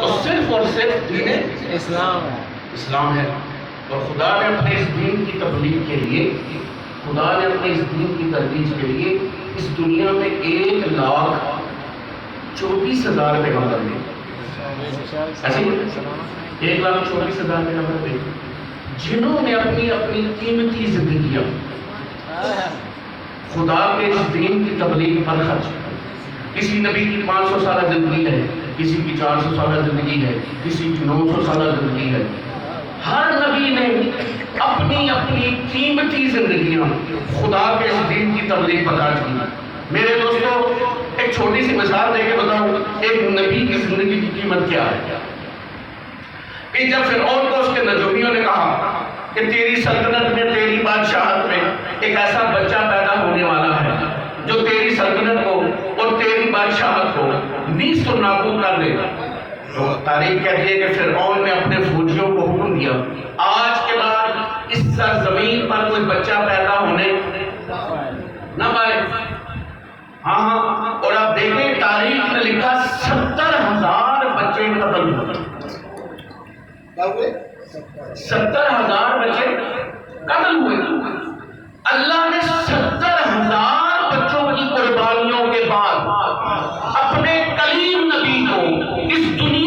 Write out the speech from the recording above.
تو صرف اور صرف دین اسلام ہے. اور خدا نے اپنے اس دین کی تبلیغ کے لیے، خدا نے اپنے اس دین کی ترویج کے لیے اس دنیا میں 1,24,000 پیغمبر دیے. ایسے 1,24,000 پیغمبر دیے جنہوں نے اپنی اپنی قیمتی زندگیاں خدا کے اس دین کی تبلیغ پر خرچ. کسی نبی کی 500 سالہ زندگی ہے، کسی کی 400 سالہ زندگی ہے، کسی کی 900 سالہ زندگی ہے. ہر نبی نے اپنی اپنی قیمتی زندگیاں خدا کے اس دین کی تبلیغ پر خرچ کی. میرے دوستو، ایک چھوٹی سی مثال دے کے بتاؤں ایک نبی کی زندگی کی قیمت کیا ہے. کہ جب فرعون کو اس کے نجومیوں نے کہا کہ تیری سلطنت میں، تیری بادشاہت میں ایک ایسا بچہ پیدا ہونے والا ہے جو تیری سلطنت کو اور تیری بادشاہت کو نیست و نابود کر دے گا، تو تاریخ کہتی ہے کہ فرعون نے اپنے فوجیوں کو حکم دیا آج کے بعد اس سرزمین پر کوئی بچہ پیدا ہونے نہ پائے. ہاں، اور آپ دیکھیں تاریخ نے لکھا 70,000 بچے قتل ہوئے. 70,000 بچے قتل ہوئے. اللہ نے 70,000 بچوں کی قربانیوں کے بعد اپنے کلیم نبی کو اس دنیا